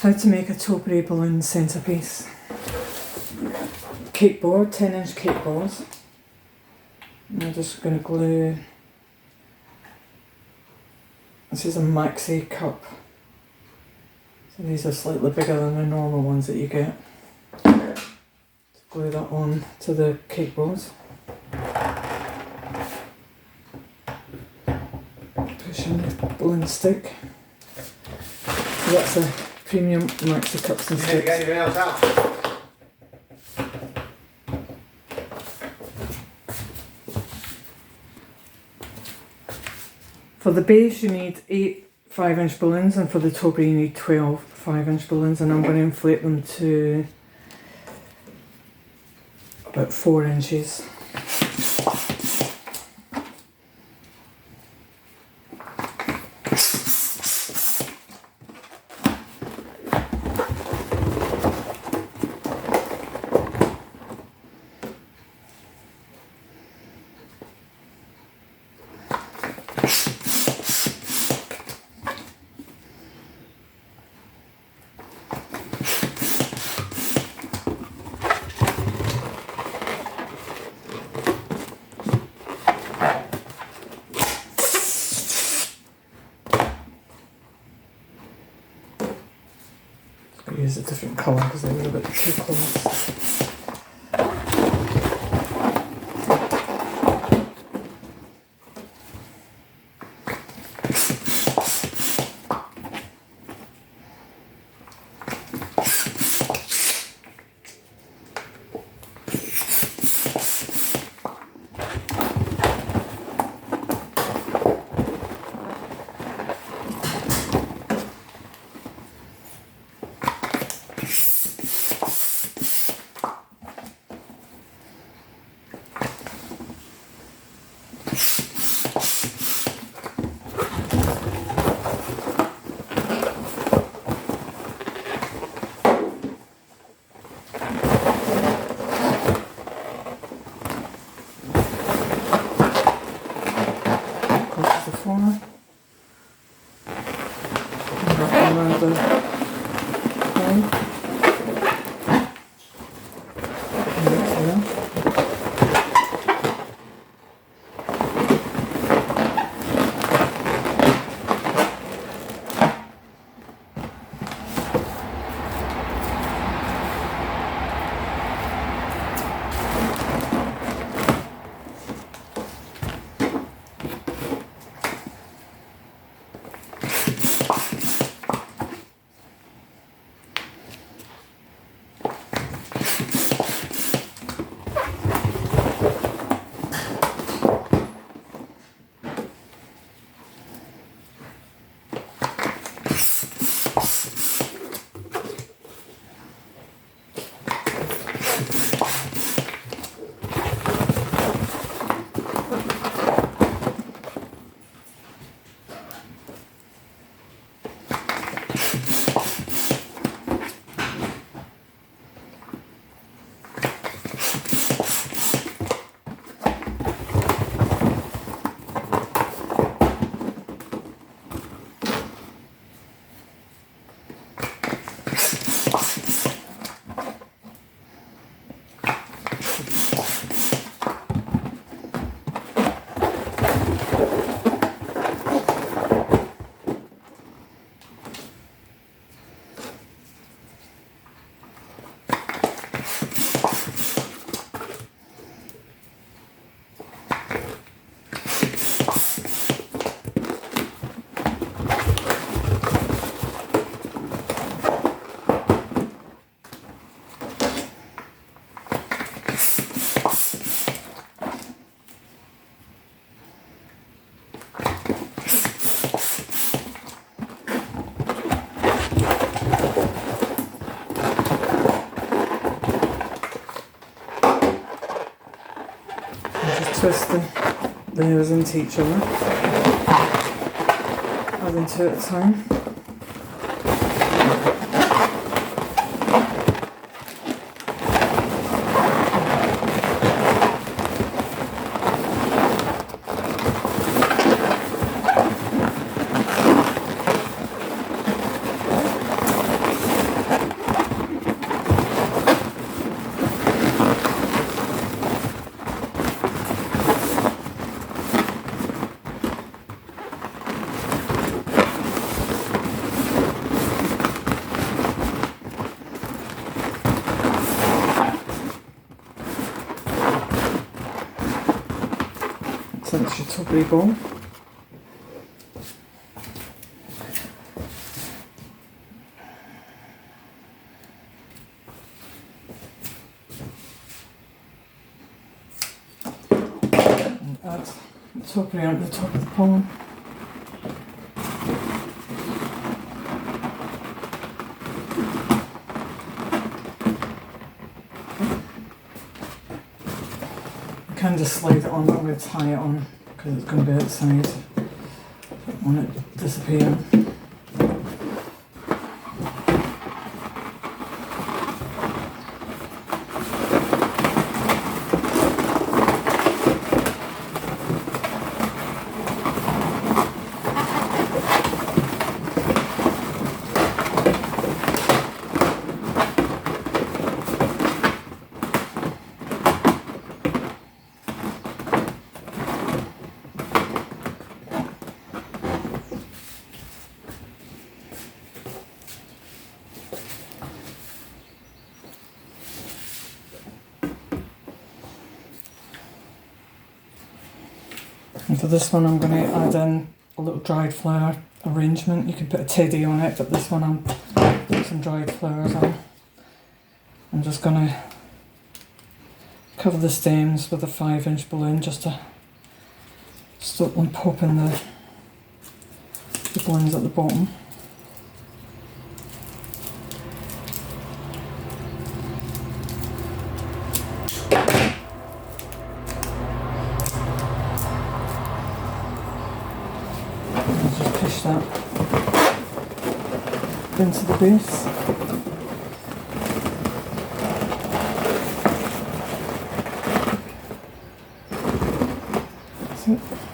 How to make a topiary balloon centerpiece. Cake board, 10-inch cake boards. I'm just going to glue. This is a maxi cup. So these are slightly bigger than the normal ones that you get. Just glue that on to the cake boards. Push in the balloon stick. So that's a premium maxi cups and sticks. Anything else out? For the base you need 8 5-inch balloons, and for the topiary you need 12 5-inch balloons, and I'm going to inflate them to about 4 inches. Use a different colour because they were a bit too close. Twist the nails into each other, adding 2 at a time. So it's your topiary ball. And add the topiary onto the top of the palm. You can just slide it on, but I'm going to tie it on because it's going to be outside. I don't want it disappearing. And for this one I'm going to add in a little dried flower arrangement. You can put a teddy on it, but this one I'm putting some dried flowers on. I'm just going to cover the stems with a 5-inch balloon just to stop them popping the balloons at the bottom. Push that into the base. That's it.